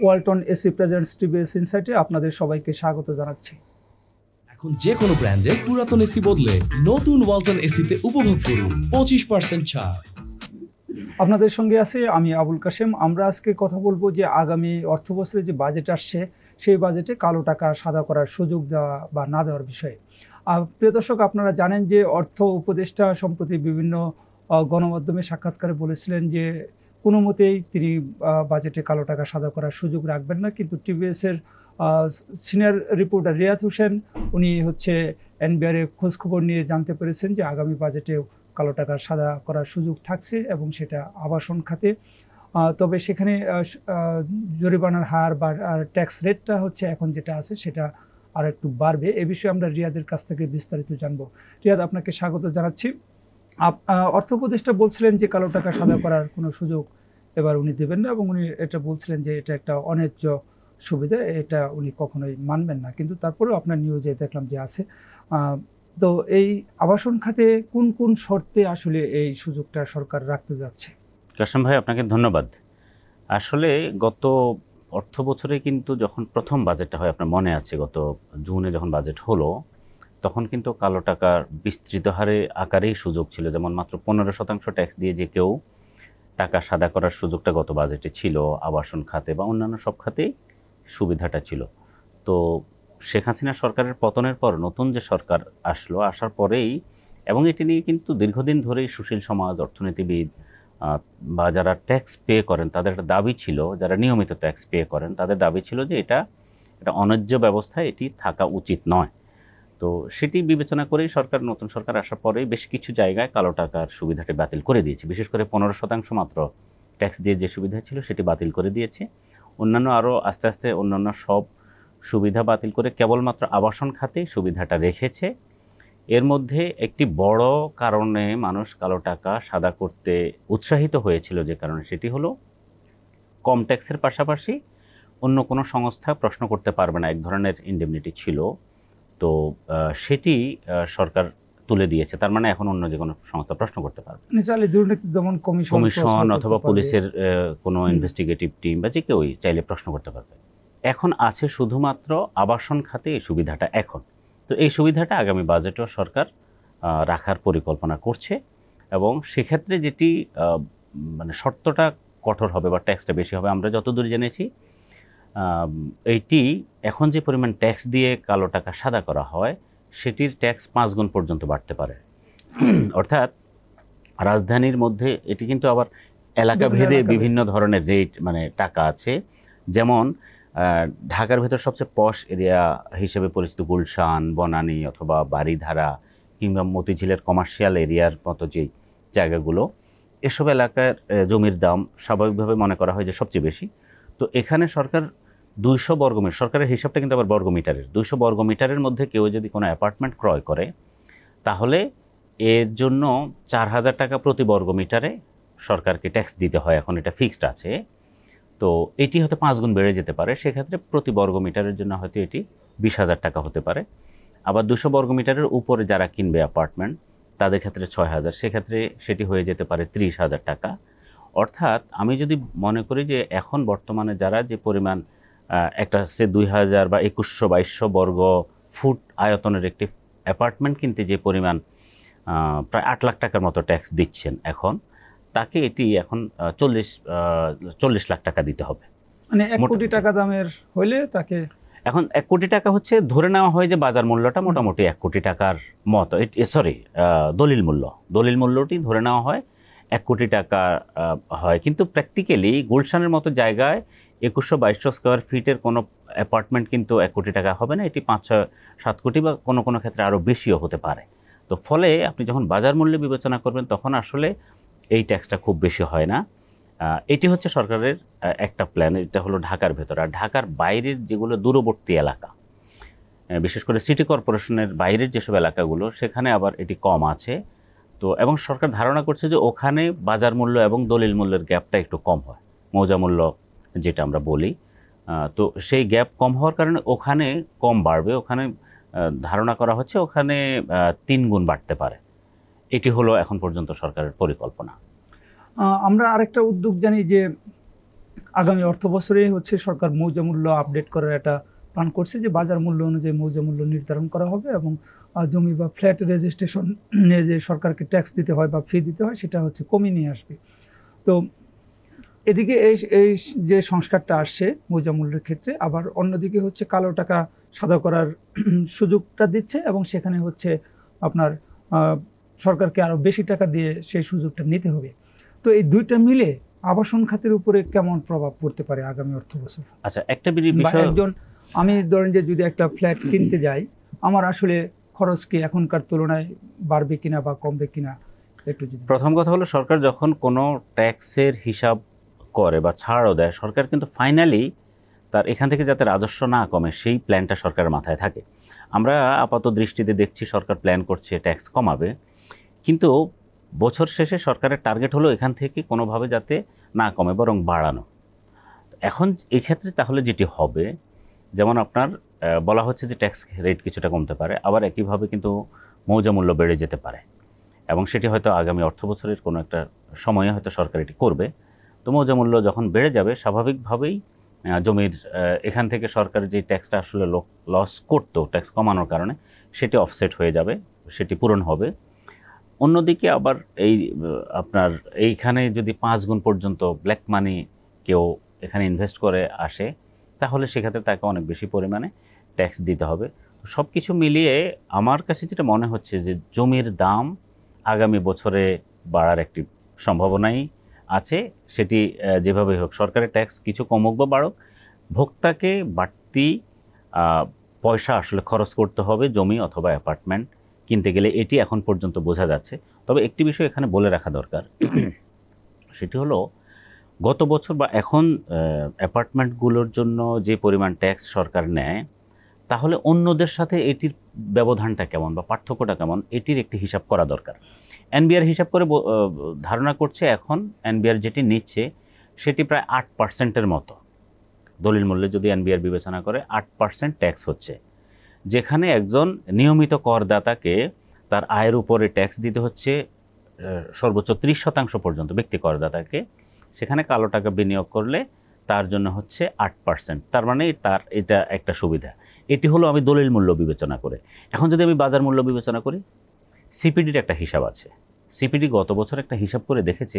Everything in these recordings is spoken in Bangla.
ওয়ালটন এসি প্রেজেন্টস টিভিএস ইনসাইটে আপনাদের সবাইকে স্বাগত জানাচ্ছি। এখন যে কোনো ব্র্যান্ডের পুরাতন এসি বদলে নতুন ওয়ালটন এসিতে উপভোগ করুন 25% ছাড়। আপনাদের সঙ্গে আছে আমি আবুল কাশেম। আমরা আজকে কথা বলবো যে আগামী অর্থবছরে যে বাজেট আসছে সেই বাজেটে কালো টাকা সাদা করার সুযোগ দেওয়া বা না দেওয়ার বিষয়ে। প্রিয় দর্শক, আপনারা জানেন যে অর্থ উপদেষ্টা সম্প্রতি বিভিন্ন গণমাধ্যমে সাক্ষাৎকারে বলেছিলেন যে কোনো মতেই তিনি বাজেটে কালো টাকা সাদা করার সুযোগ রাখবেন না, কিন্তু টিভিএসের সিনিয়র রিপোর্টার রিয়াদ হোসেন উনি এনবিআরের খোঁজখবর নিয়ে জানতে পেরেছেন যে আগামী বাজেটে কালো টাকা সাদা করার সুযোগ থাকছে এবং সেটা আবাসন খাতে। তবে সেখানে জরিমানার হার বা ট্যাক্স রেটটা এখন যেটা আছে সেটা আর একটু বাড়বে। এ বিষয়ে আমরা রিয়াদের কাছ থেকে বিস্তারিত জানবো। রিয়াদ, আপনাকে স্বাগত জানাচ্ছি। অর্থ উপদেষ্টা বলছিলেন যে কালো টাকা সাদা করার কোনো সুযোগ এবার উনি দেবেন না এবং উনি এটা বলছিলেন যে এটা একটা অন্যায্য সুবিধা, এটা উনি কখনোই মানবেন না, কিন্তু তারপরেও আপনার নিউজে দেখলাম যে আছে। তো এই আবাসন খাতে কোন কোন শর্তে আসলে এই সুযোগটা সরকার রাখতে যাচ্ছে? কাশেম ভাই, আপনাকে ধন্যবাদ। আসলে গত অর্থ বছরে কিন্তু যখন প্রথম বাজেটটা হয়, আপনার মনে আছে গত জুনে যখন বাজেট হলো, তখন কিন্তু কালো টাকার বিস্তৃত হারে আকারেই সুযোগ ছিল। যেমন মাত্র 15% ট্যাক্স দিয়ে যে কেউ টাকা সাদা করার সুযোগটা গত বাজেটে ছিল, আবাসন খাতে বা অন্যান্য সব খাতেই সুবিধাটা ছিল। তো শেখ হাসিনা সরকারের পতনের পর নতুন যে সরকার আসলো, আসার পরেই, এবং এটি নিয়ে কিন্তু দীর্ঘদিন ধরেই সুশীল সমাজ, অর্থনীতিবিদ বা যারা ট্যাক্স পে করেন তাদের একটা দাবি ছিল, যারা নিয়মিত ট্যাক্স পে করেন তাদের দাবি ছিল যে এটা অন্যায্য ব্যবস্থা, এটি থাকা উচিত নয়। তো সেটি বিবেচনা করেই নতুন সরকার আসার পরেই বেশ কিছু জায়গায় কালো টাকার সুবিধাটি বাতিল করে দিয়েছে। বিশেষ করে 15% মাত্র ট্যাক্স দিয়ে যে সুবিধা ছিল সেটি বাতিল করে দিয়েছে। অন্যান্য আরও আস্তে আস্তে অন্যান্য সব সুবিধা বাতিল করে কেবলমাত্র আবাসন খাতে সুবিধাটা রেখেছে। এর মধ্যে একটি বড় কারণে মানুষ কালো টাকা সাদা করতে উৎসাহিত হয়েছিল, যে কারণে সেটি হলো কম ট্যাক্সের পাশাপাশি অন্য কোনো সংস্থা প্রশ্ন করতে পারবে না, এক ধরনের ইনডেমনিটি ছিল। তো সেটি সরকার তুলে দিয়েছে। তার মানে এখন অন্য যে কোনো সংস্থা প্রশ্ন করতে পারবে, দুর্নীতি দমন কমিশন অথবা পুলিশের কোনো ইনভেস্টিগেটিভ টিম বা যে কেউই চাইলে প্রশ্ন করতে পারবে। এখন আছে শুধুমাত্র আবাসন খাতে এই সুবিধাটা এখন। তো এই সুবিধাটা আগামী বাজেটেও সরকার রাখার পরিকল্পনা করছে এবং সেক্ষেত্রে যেটি মানে শর্তটা কঠোর হবে বা ট্যাক্সটা বেশি হবে। আমরা যতদূর জেনেছি, এইটি এখন যে পরিমাণ ট্যাক্স দিয়ে কালো টাকা সাদা করা হয় সেটির ট্যাক্স 5 গুণ পর্যন্ত বাড়তে পারে। অর্থাৎ রাজধানীর মধ্যে এটি কিন্তু আবার এলাকা ভেদে বিভিন্ন ধরনের রেট মানে টাকা আছে। যেমন ঢাকার ভেতর সবচেয়ে পশ এরিয়া হিসেবে পরিচিত গুলশান, বনানী অথবা বারিধারা কিংবা মতিঝিলের কমার্শিয়াল এরিয়ার মতো যেই জায়গাগুলো, এসব এলাকার জমির দাম স্বাভাবিকভাবে মনে করা হয় যে সবচেয়ে বেশি। তো এখানে সরকার 200 বর্গমিটার, সরকারের হিসাবটা কিন্তু আবার বর্গমিটারের, 200 বর্গমিটারের মধ্যে কেউ যদি কোনো অ্যাপার্টমেন্ট ক্রয় করে তাহলে এর জন্য 4000 টাকা প্রতি বর্গমিটারে সরকারকে ট্যাক্স দিতে হয়। এখন এটা ফিক্সড আছে। তো এটি হয়তো 5 গুণ বেড়ে যেতে পারে। সেক্ষেত্রে প্রতি বর্গমিটারের জন্য হয়তো এটি 20,000 টাকা হতে পারে। আবার 200 বর্গমিটারের উপরে যারা কিনবে অ্যাপার্টমেন্ট তাদের ক্ষেত্রে 6,000, সেক্ষেত্রে সেটি হয়ে যেতে পারে 30,000 টাকা। অর্থাৎ আমি যদি মনে করি যে এখন বর্তমানে যারা যে পরিমাণ একটা 2000 বা 2100-2200 বর্গ ফুট আয়তনের একটি অ্যাপার্টমেন্ট কিনতে যে পরিমাণ প্রায় 8 লাখ টাকার মতো ট্যাক্স দিচ্ছেন, এখন তাকে এটি এখন 40 লাখ টাকা দিতে হবে। মানে 1 কোটি টাকা দামের হইলে তাকে এখন 1 কোটি টাকা হচ্ছে ধরে নেওয়া হয় যে বাজার মূল্যটা মোটামুটি 1 কোটি টাকার মতো, দলিল মূল্যটি ধরে নেওয়া হয় 1 কোটি টাকা হয়। কিন্তু প্র্যাকটিক্যালি গুলশানের মতো জায়গায় 2100-2200 স্কোয়ার ফিটের কোনো অ্যাপার্টমেন্ট কিন্তু 1 কোটি টাকা হবে না, এটি 5-6-7 কোটি বা কোনো কোনো ক্ষেত্রে আরও বেশিও হতে পারে। তো ফলে আপনি যখন বাজার মূল্যে বিবেচনা করবেন তখন আসলে এই ট্যাক্সটা খুব বেশি হয় না। এটি হচ্ছে সরকারের একটা প্ল্যান। এটা হলো ঢাকার ভেতর। আর ঢাকার বাইরের যেগুলো দূরবর্তী এলাকা, বিশেষ করে সিটি কর্পোরেশনের বাইরের যেসব এলাকাগুলো, সেখানে আবার এটি কম আছে। তো এবং সরকার ধারণা করছে যে ওখানে বাজার মূল্য এবং দলিল মূল্যের গ্যাপটা একটু কম হয়, মৌজা মূল্য যেটা আমরা বলি। তো সেই গ্যাপ কম হওয়ার কারণে ওখানে কম বাড়বে। ওখানে ধারণা করা হচ্ছে ওখানে 3 গুণ বাড়তে পারে। এটি হলো এখন পর্যন্ত সরকারের পরিকল্পনা। আমরা আরেকটা উদ্যোগ জানি যে আগামী অর্থ বছরে হচ্ছে সরকার মৌজা মূল্য আপডেট করার একটা প্ল্যান করছে, যে বাজার মূল্য অনুযায়ী মৌজা মূল্য নির্ধারণ করা হবে এবং জমি বা ফ্ল্যাট রেজিস্ট্রেশন নিয়ে যে সরকারকে ট্যাক্স দিতে হয় বা ফি দিতে হয় সেটা হচ্ছে কমিয়ে নিয়ে আসবে। তো এদিকে এই যে সংস্কারটা আসছে মৌজা মূল্যের ক্ষেত্রে, আবার অন্যদিকে হচ্ছে কালো টাকা সাদা করার সুযোগটা দিচ্ছে এবং সেখানে হচ্ছে আপনার সরকারকে আরও বেশি টাকা দিয়ে সেই সুযোগটা নিতে হবে। তো এই দুইটা মিলে আবাসন খাতের উপরে কেমন প্রভাব পড়তে পারে আগামী অর্থ বছর? আচ্ছা, একটা বিষয়, একজন আমি ধরেন যে যদি একটা ফ্ল্যাট কিনতে যাই, আমার আসলে খরচ কি এখনকার তুলনায় বাড়বে কিনা বা কমবে কিনা একটু যদি। প্রথম কথা হলো, সরকার যখন কোনো ট্যাক্সের হিসাব করে বা ছাড়ও দেয়, সরকার কিন্তু ফাইনালি তার এখান থেকে যাতে রাজস্ব না কমে সেই প্ল্যানটা সরকারের মাথায় থাকে। আমরা আপাত দৃষ্টিতে দেখছি সরকার প্ল্যান করছে ট্যাক্স কমাবে, কিন্তু বছর শেষে সরকারের টার্গেট হলো এখান থেকে কোনোভাবে যাতে না কমে বরং বাড়ানো। এখন এই ক্ষেত্রে তাহলে যেটি হবে, যেমন আপনার বলা হচ্ছে যে ট্যাক্স রেট কিছুটা কমতে পারে, আবার একইভাবে কিন্তু মৌজা মূল্য বেড়ে যেতে পারে, এবং সেটি হয়তো আগামী অর্থ বছরের কোনো একটা সময়ে হয়তো সরকার এটি করবে। তো মৌজা মূল্য যখন বেড়ে যাবে, স্বাভাবিকভাবেই জমির এখান থেকে সরকার যে ট্যাক্সটা আসলে লস করতো ট্যাক্স কমানোর কারণে, সেটি অফসেট হয়ে যাবে, সেটি পূরণ হবে। অন্যদিকে আবার এই আপনার এইখানে যদি 5 গুণ পর্যন্ত ব্ল্যাক মানি কেউ এখানে ইনভেস্ট করে আসে, তাহলে সেক্ষেত্রে তাকে অনেক বেশি পরিমাণে ট্যাক্স দিতে হবে। সব কিছু মিলিয়ে আমার কাছে যেটা মনে হচ্ছে যে জমির দাম আগামী বছরে বাড়ার একটি সম্ভাবনাই আছে। সেটি যেভাবেই হোক, সরকারের ট্যাক্স কিছু কমুক বা বাড়ুক, ভোক্তাকে বাড়তি পয়সা আসলে খরচ করতে হবে জমি অথবা অ্যাপার্টমেন্ট কিনতে গেলে, এটি এখন পর্যন্ত বোঝা যাচ্ছে। তবে একটি বিষয় এখানে বলে রাখা দরকার, সেটি হলো গত বছর বা এখন অ্যাপার্টমেন্টগুলোর জন্য যে পরিমাণ ট্যাক্স সরকার নেয়, তাহলে অন্যদের সাথে এটির ব্যবধানটা কেমন বা পার্থক্যটা কেমন, এটির একটি হিসাব করা দরকার। এনবিআর হিসাব করে ধারণা করছে এখন এনবিআর যেটি নিচ্ছে সেটি প্রায় 8%-এর মতো। দলিল মূল্যে যদি এনবিআর বিবেচনা করে 8% ট্যাক্স হচ্ছে, যেখানে একজন নিয়মিত করদাতাকে তার আয়ের উপরে ট্যাক্স দিতে হচ্ছে সর্বোচ্চ 30% পর্যন্ত ব্যক্তি করদাতাকে। সেখানে কালো টাকা বিনিয়োগ করলে তার জন্য হচ্ছে 8%। তার মানে তার এটা একটা সুবিধা। এটি হলো আমি দলিল মূল্য বিবেচনা করে। এখন যদি আমি বাজার মূল্য বিবেচনা করি, সিপিডির একটা হিসাব আছে। সিপিডি গত বছর একটা হিসাব করে দেখেছে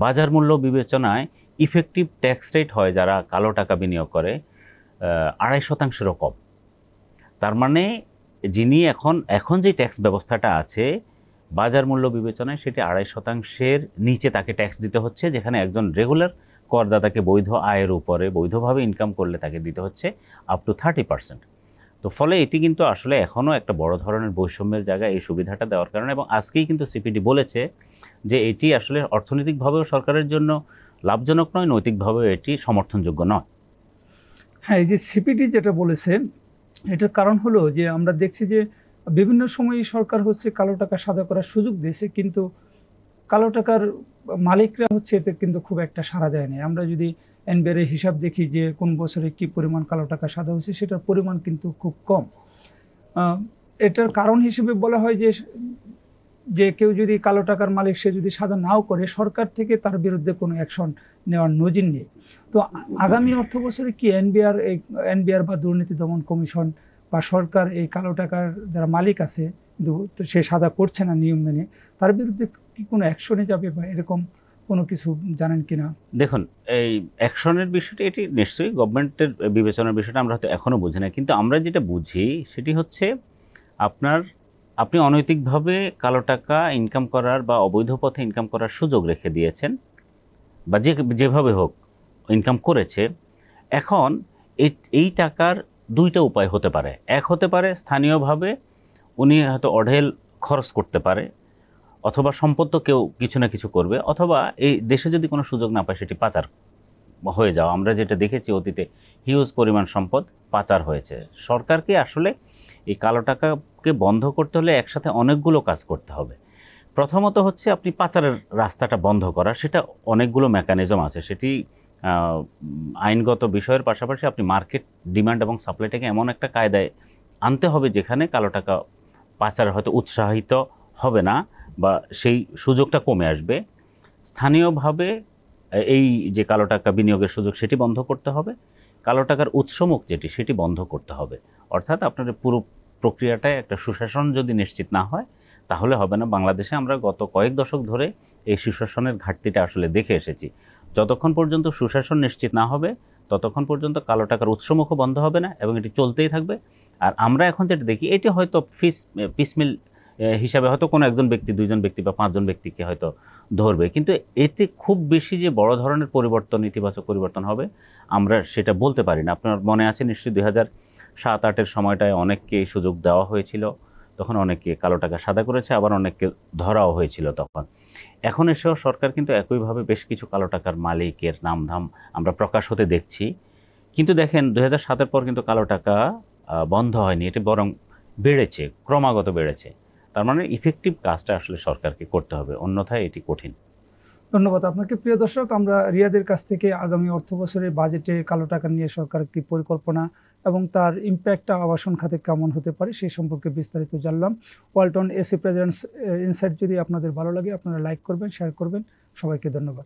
বাজার মূল্য বিবেচনায় ইফেক্টিভ ট্যাক্স রেট হয় যারা কালো টাকা বিনিয়োগ করে 2.5%-এরও কম। তার মানে যিনি এখন যে ট্যাক্স ব্যবস্থাটা আছে বাজার মূল্য বিবেচনায়, সেটি 2.5%-এর নিচে তাকে ট্যাক্স দিতে হচ্ছে, যেখানে একজন রেগুলার করদাতাকে বৈধ আয়ের উপরে বৈধভাবে ইনকাম করলে তাকে দিতে হচ্ছে আপ টু 30%। তো ফলে এটি কিন্তু আসলে এখনও একটা বড় ধরনের বৈষম্যের জায়গায় এই সুবিধাটা দেওয়ার কারণে, এবং আজকেই কিন্তু সিপিডি বলেছে যে এটি আসলে অর্থনৈতিকভাবেও সরকারের জন্য লাভজনক নয়, নৈতিকভাবেও এটি সমর্থনযোগ্য নয়। হ্যাঁ, এই যে সিপিডি যেটা বলেছে, এটার কারণ হলো যে আমরা দেখছি যে বিভিন্ন সময়ই সরকার হচ্ছে কালো টাকা সাদা করার সুযোগ দিয়েছে, কিন্তু কালো টাকার মালিকরা হচ্ছে এতে কিন্তু খুব একটা সাড়া দেয় না। আমরা যদি এনবিআর এর হিসাব দেখি যে কোন বছরে কি পরিমাণ কালো টাকা সাদা হয়েছে, সেটার পরিমাণ কিন্তু খুব কম। এটার কারণ হিসেবে বলা হয় যে কেউ যদি কালো টাকার মালিক, সে যদি সাদা নাও করে, সরকার থেকে তার বিরুদ্ধে কোনো অ্যাকশন নেওয়ার নজির নেই। তো আগামী অর্থ বছরে কি এনবিআর বা দুর্নীতি দমন কমিশন বা সরকার এই কালো টাকার যারা মালিক আছে কিন্তু সে সাদা করছে না নিয়ম মেনে, তার বিরুদ্ধে কি কোনো অ্যাকশনে যাবে বা এরকম কোনো কিছু জানেন কিনা? দেখুন, এই অ্যাকশনের বিষয়টা এটি নিশ্চয়ই গভর্নমেন্টের বিবেচনার বিষয়টা আমরা হয়তো এখনও বুঝি না, কিন্তু আমরা যেটা বুঝি সেটি হচ্ছে আপনি অনৈতিকভাবে কালো টাকা ইনকাম করার বা অবৈধ পথে ইনকাম করার সুযোগ রেখে দিয়েছেন, বা যেভাবে হোক ইনকাম করেছে। এখন এই টাকার দুইটা উপায় হতে পারে। এক হতে পারে স্থানীয়ভাবে উনি হয়তো অঢেল খরচ করতে পারে, অথবা সম্পদ তো কেউ কিছু না কিছু করবে, অথবা এই দেশে যদি কোনো সুযোগ না পায় সেটি পাচার হয়ে যাওয়া। আমরা যেটা দেখেছি অতীতে হিউজ পরিমাণ সম্পদ পাচার হয়েছে। সরকারকে আসলে এই কালো টাকাকে বন্ধ করতে হলে একসাথে অনেকগুলো কাজ করতে হবে। প্রথমত হচ্ছে আপনি পাচারের রাস্তাটা বন্ধ করা, সেটা অনেকগুলো মেকানিজম আছে। সেটি আইনগত বিষয়ের পাশাপাশি আপনি মার্কেট ডিমান্ড এবং সাপ্লাইটাকে এমন একটা কায়দায় আনতে হবে যেখানে কালো টাকা পাচার হয়তো উৎসাহিত হবে না বা সেই সুযোগটা কমে আসবে। স্থানীয়ভাবে এই যে কালো টাকা বিনিয়োগের সুযোগ সেটি বন্ধ করতে হবে, কালো টাকার উৎসমুখ যেটি সেটি বন্ধ করতে হবে। অর্থাৎ আপনার পুরো প্রক্রিয়াটায় একটা সুশাসন যদি নিশ্চিত না হয় তাহলে হবে না। বাংলাদেশে আমরা গত কয়েক দশক ধরে এই সুশাসনের ঘাটতিটা আসলে দেখে এসেছি। যতক্ষণ পর্যন্ত সুশাসন নিশ্চিত না হবে ততক্ষণ পর্যন্ত কালো টাকার উৎসমুখও বন্ধ হবে না এবং এটি চলতেই থাকবে। আর আমরা এখন যেটা দেখি এটি হয়তো পিসমিল হিসাবে হয়তো কোনো একজন ব্যক্তি, দুইজন ব্যক্তি বা পাঁচজন ব্যক্তিকে হয়তো ধরবে, কিন্তু এতে খুব বেশি যে বড় ধরনের পরিবর্তন, ইতিবাচক পরিবর্তন হবে আমরা সেটা বলতে পারি না। আপনার মনে আছে নিশ্চয়ই 2007-08-এর সময়টায় অনেককে এই সুযোগ দেওয়া হয়েছিল, তখন অনেককে কালো টাকা সাদা করেছে, আবার অনেককে ধরাও হয়েছিল তখন। এখন এসেও সরকার কিন্তু একইভাবে বেশ কিছু কালো টাকার মালিকের নামধাম আমরা প্রকাশ হতে দেখছি। কিন্তু দেখেন 2007-এর পর কিন্তু কালো টাকা বন্ধ হয়নি, এটি বরং বেড়েছে, ক্রমাগত বেড়েছে। তার মানে ইফেক্টিভ কাজটা আসলে সরকারকে করতে হবে, অন্যথায় এটি কঠিন। ধন্যবাদ আপনাকে। প্রিয় দর্শক, আমরা রিয়াদের কাছ থেকে আগামী অর্থ বছরের বাজেটে কালো টাকা নিয়ে সরকারের কি পরিকল্পনা এবং তার ইম্প্যাক্টটা আবাসন খাতে কেমন হতে পারে সেই সম্পর্কে বিস্তারিত জানলাম। ওয়ালটন এসি প্রেজেন্টস ইনসাইট যদি আপনাদের ভালো লাগে আপনারা লাইক করবেন, শেয়ার করবেন। সবাইকে ধন্যবাদ।